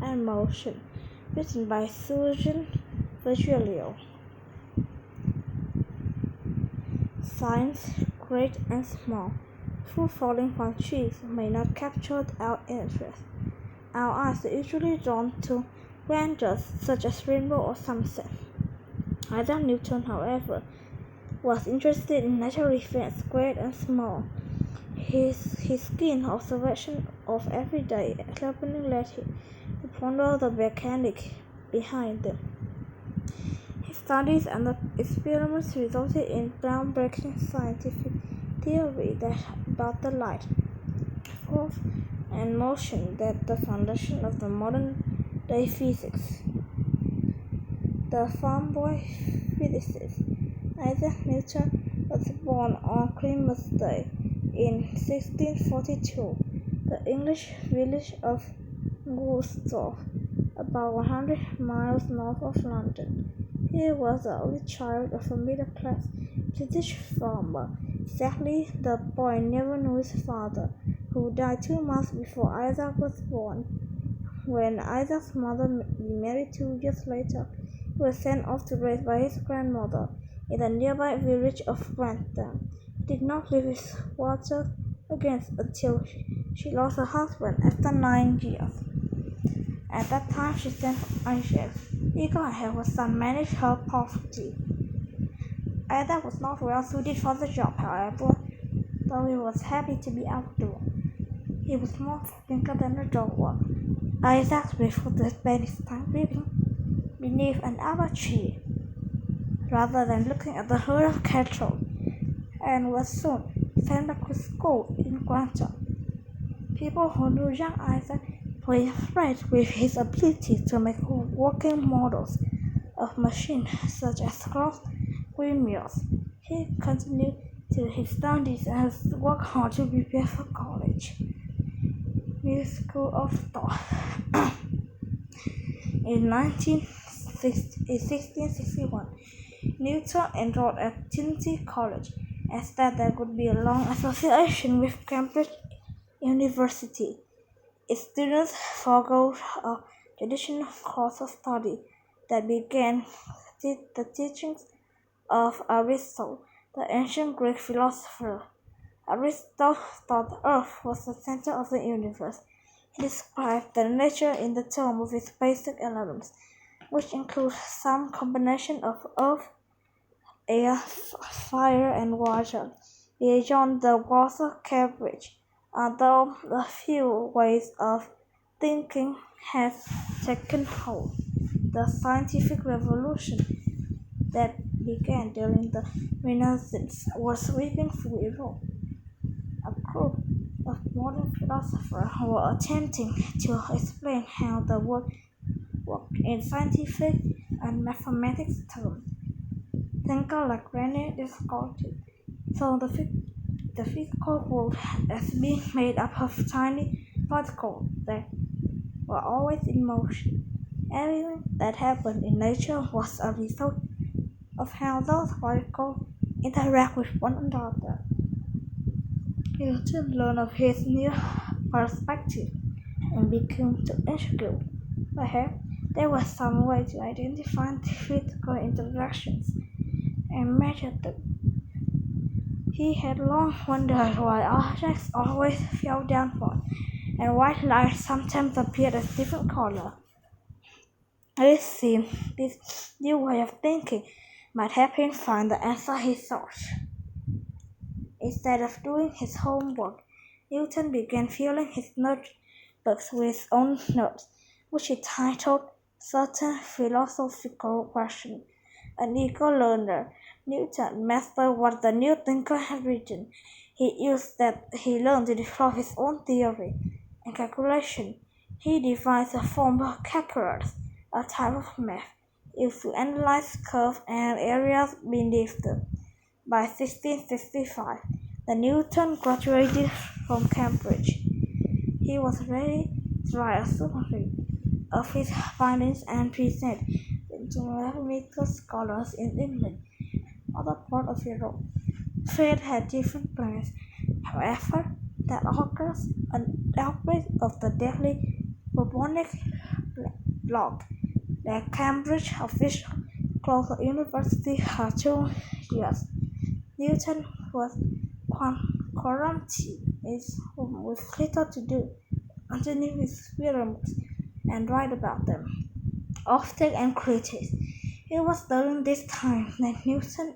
and Motion, written by Susan Virgilio. Science, great and small, fruit falling from trees may not capture our interest. Our eyes are usually drawn to grandeurs such as rainbow or sunset. Isaac Newton, however, was interested in natural events great and small. His keen observation of everyday happenings led him to ponder the mechanics behind them. His studies and experiments resulted in groundbreaking scientific theory about the light, force, and motion that the foundation of the modern-day physics. The farm boy physicist Isaac Newton was born on Christmas Day in 1642, the English village of Woolsthorpe, about 100 miles north of London. He was the only child of a middle-class British farmer. Sadly, the boy never knew his father, who died 2 months before Isaac was born. When Isaac's mother remarried 2 years later, he was sent off to raise by his grandmother in the nearby village of Grantham. He did not leave his water again until she lost her husband after 9 years. At that time, she sent Isaac, eager to help her son manage her poverty. Isaac was not well suited for the job, however, though he was happy to be outdoors. He was more thinker than a dog. Isaac preferred to spend his time reading beneath an apple tree, rather than looking at the herd of cattle, and was soon sent back to school in Grantham. People who knew young Isaac were impressed with his ability to make working models of machines such as clocks, windmills. He continued to his studies and worked hard to prepare for college. New School of Thought. In 1661, Newton enrolled at Trinity College and said there would be a long association with Cambridge University. Its students followed a traditional course of study that began the teachings of Aristotle, the ancient Greek philosopher. Aristotle thought the Earth was the center of the universe. He described the nature in the term of its basic elements, which include some combination of earth, air, fire, and water, beyond the water Cambridge. Although a few ways of thinking had taken hold, the scientific revolution that began during the Renaissance was sweeping through Europe. A group of modern philosophers were attempting to explain how the world worked in scientific and mathematics terms. Thinkers like René Descartes saw the physical world as being made up of tiny particles that were always in motion. Everything that happened in nature was a result of how those particles interact with one another. Newton learned of his new perspective and began to execute. Perhaps there was some way to identify the physical interactions and measure them. He had long wondered why objects always fell downward, and why light sometimes appeared as different colors. It seemed this new way of thinking might help him find the answer he sought. Instead of doing his homework, Newton began filling his notebooks with his own notes, which he titled Certain Philosophical Questions. An eager learner, Newton mastered what the new thinker had written. He learned to deploy his own theory and calculation. He devised a form of calculus, a type of math used to analyze curves and areas beneath them. By 1665, the Newton graduated from Cambridge. He was ready to write a summary of his findings and present them to mathematical scholars in England and other parts of Europe. Fate had different plans. However, that August, an outbreak of the deadly bubonic blog. The Cambridge official closed the university for 2 years. Newton was quarantined in his home with little to do, continue his experiments and write about them, often and critics. It was during this time that Newton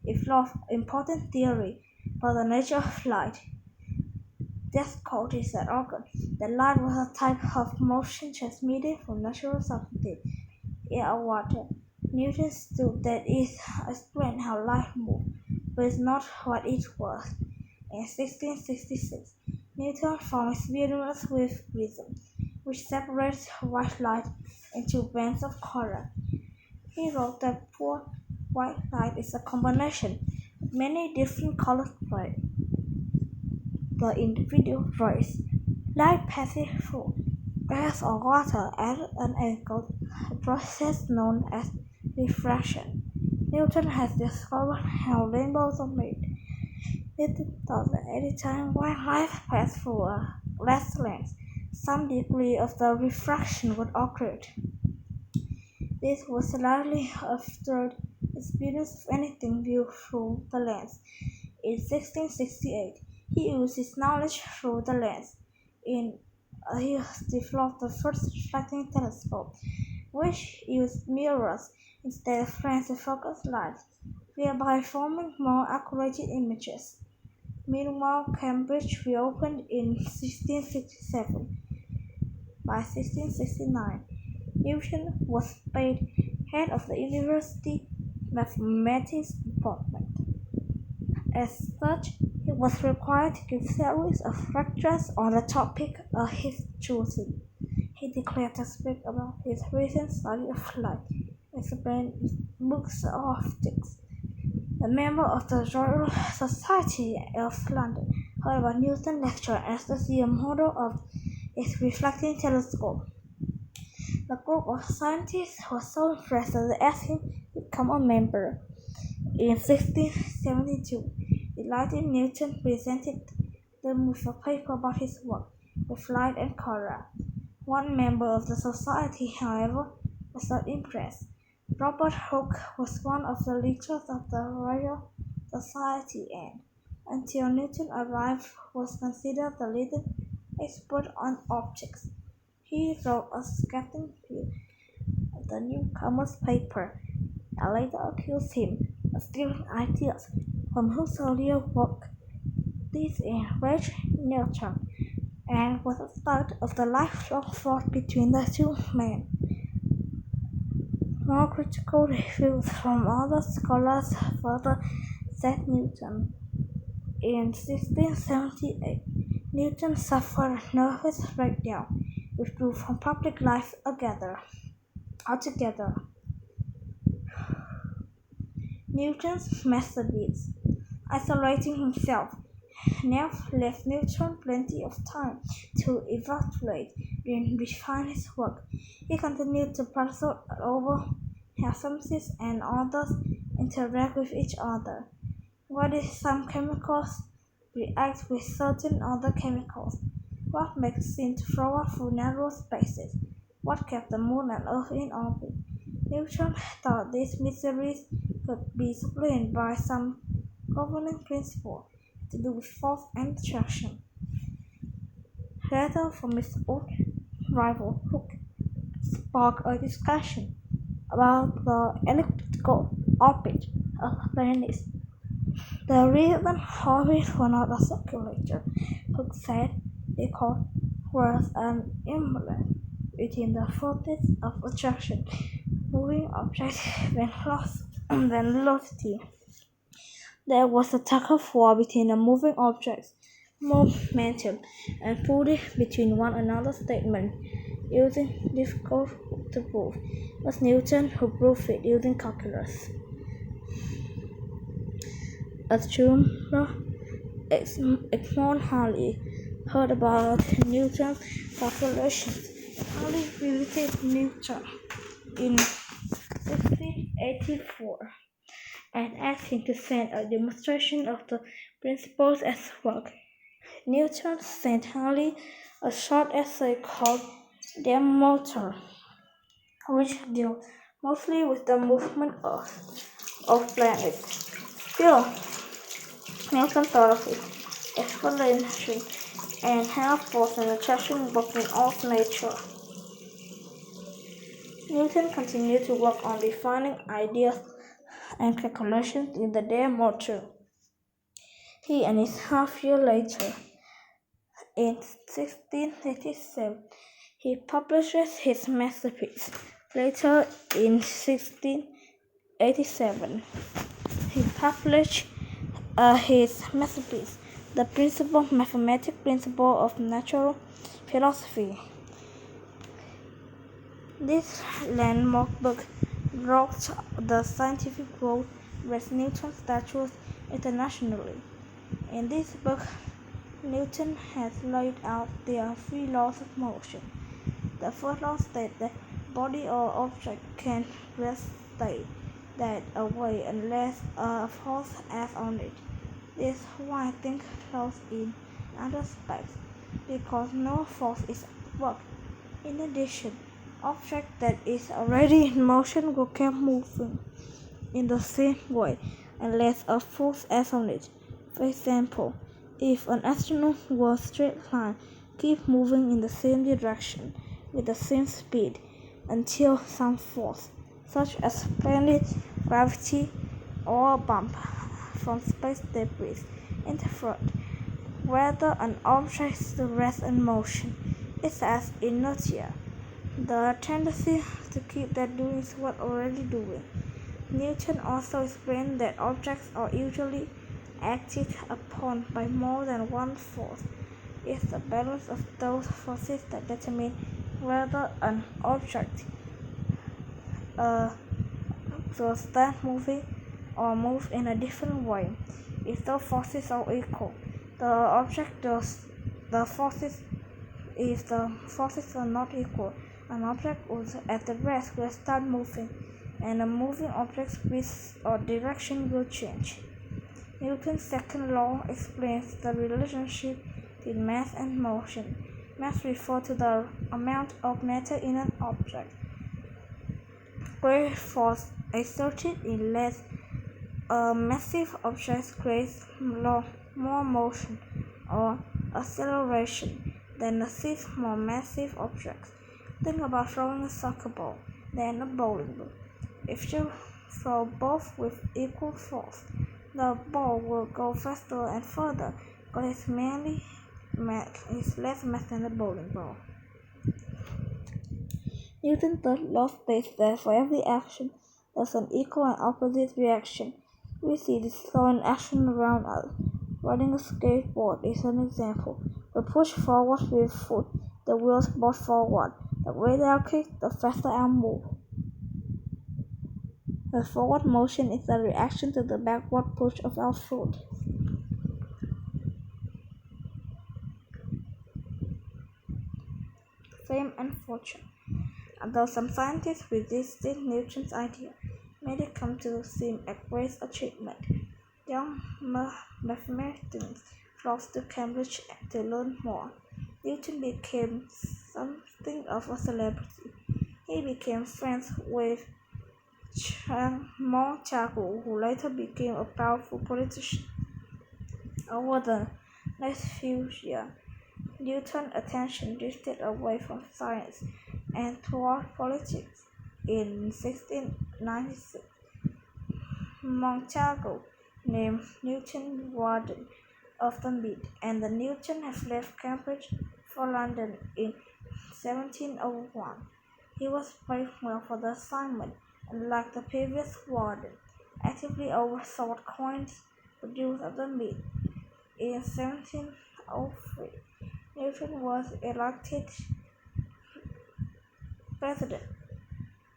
developed important theory about the nature of light. Difficulties that occurred. The light was a type of motion transmitted from natural substances, air or water. Newton stood that it explained how light moved, but it's not what it was. In 1666, Newton found experiments with prism, which separates white light into bands of color. He wrote that pure white light is a combination of many different colored light. The individual rays. Light passes through gas or water at an angle, a process known as refraction. Newton has discovered how rainbows are made. Newton thought that any time white light passed through a glass lens, some degree of the refraction would occur. This was largely a third experience of anything viewed through the lens. In 1668, he used his knowledge through the lens. He developed the first reflecting telescope, which used mirrors instead of frames to focus light, thereby forming more accurate images. Meanwhile, Cambridge reopened in 1667. By 1669, Newton was made head of the university mathematics department. As such, he was required to give series of lectures on the topic of his choosing. He declared to speak about his recent study of light, explained in books of optics. A member of the Royal Society of London heard about Newton's lecture and studied a model of its reflecting telescope. The group of scientists was so impressed that they asked him to become a member. In 1672, delighted Newton presented them with a paper about his work with light and color. One member of the society, however, was not impressed. Robert Hooke was one of the leaders of the Royal Society and, until Newton arrived, was considered the leading expert on optics. He wrote a scathing review of the newcomer's paper and later accused him of stealing ideas from Hooke's earlier work. This enraged Newton and was the start of the lifelong fought between the two men. More critical reviews from other scholars further set Newton. In 1678, Newton suffered a nervous breakdown, withdrew from public life altogether. Newton's masterpiece, isolating himself, now left Newton plenty of time to evaluate and refine his work. He continued to puzzle over how substances and others interact with each other. Why did some chemicals react with certain other chemicals? What makes sin throw through narrow spaces? What kept the moon and earth in orbit? Newton thought these mysteries could be explained by some governing principle to do with force and attraction. Letter from his old rival Hooke sparked a discussion about the elliptical orbit of planets. The reason orbits were not a circulator, Hooke said, because was an imbalance between the forces of attraction, moving objects when velocity. There was a tug of war between the moving objects, momentum, and pulled between one another. Statement using difficult to prove. It was Newton who proved it using calculus. Astronomer Edmond Halley heard about Newton's calculations. Halley visited Newton in 1684 and asked him to send a demonstration of the principles as work. Newton sent Halley a short essay called De Motor, which deal mostly with the movement of planets. Still, Newton thought of his explanatory and half force and attraction working of nature. Newton continued to work on refining ideas and calculations in the day motor. He and his half year later, in 1687, he publishes his masterpiece. Later, in 1687, he published his masterpiece, The Mathematical Principle of Natural Philosophy. This landmark book brought the scientific world raised Newton's status internationally. In this book, Newton has laid out the three laws of motion. The first law states that body or object can rest stay that away unless a force acts on it. This is why things float in outer space, because no force is at work. In addition, object that is already in motion will keep moving in the same way unless a force acts on it. For example, if an astronaut were straight line, keep moving in the same direction with the same speed until some force, such as planet gravity or a bump from space debris, interfered. Whether an object rests in motion is as inertia. The tendency to keep that doing what already doing. Newton also explained that objects are usually acted upon by more than one force. It's the balance of those forces that determine whether an object will start moving or move in a different way. If the forces are equal, the forces if the forces are not equal, an object at the rest will start moving, and a moving object's speed or direction will change. Newton's second law explains the relationship between mass and motion. Mass refers to the amount of matter in an object. Great force exerted in less massive objects creates more motion or acceleration than a more massive objects. Think about throwing a soccer ball, then a bowling ball. If you throw both with equal force, the ball will go faster and further because it's less mass than a bowling ball. Newton's third law states that for every action, there's an equal and opposite reaction. We see this law in action around us. Riding a skateboard is an example. We push forward with foot, the wheels both forward. The greater our kick, the faster our move. The forward motion is a reaction to the backward push of our foot. Fame and fortune. Although some scientists resisted Newton's idea, made it come to seem a great achievement. Young mathematicians flocked to Cambridge to learn more. Newton became something of a celebrity. He became friends with Montagu, who later became a powerful politician. Over the next few years, Newton's attention drifted away from science and toward politics. In 1696, Montagu named Newton Warden of the Mint, and the Newton had left Cambridge for London in 1701. He was paid well for the assignment, and like the previous warden, actively oversaw coins produced at the Mint. In 1703, Newton was elected president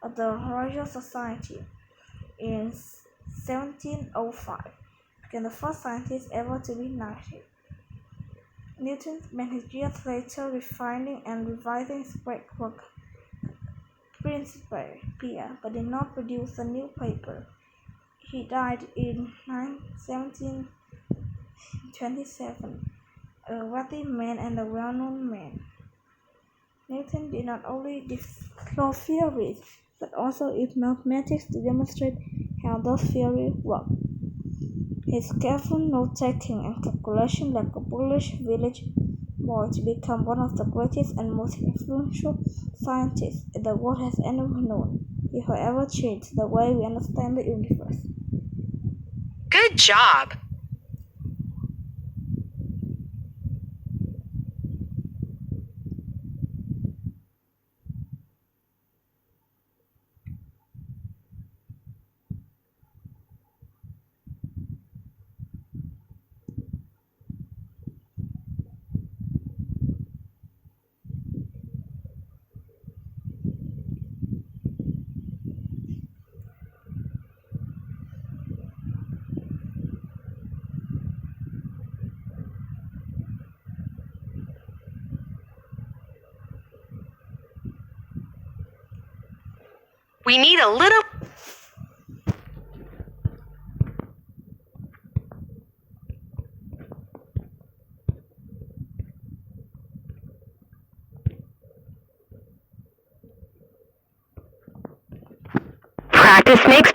of the Royal Society. In 1705, became the first scientist ever to be knighted. Newton spent his years later refining and revising his great work, Principia, but did not produce a new paper. He died in 1727, a wealthy man and a well-known man. Newton did not only discover theories, but also used mathematics to demonstrate how those theories work. His careful note-taking and calculation led a Polish village boy to become one of the greatest and most influential scientists the world has ever known. He forever changed the way we understand the universe. Good job! We need a little... Practice makes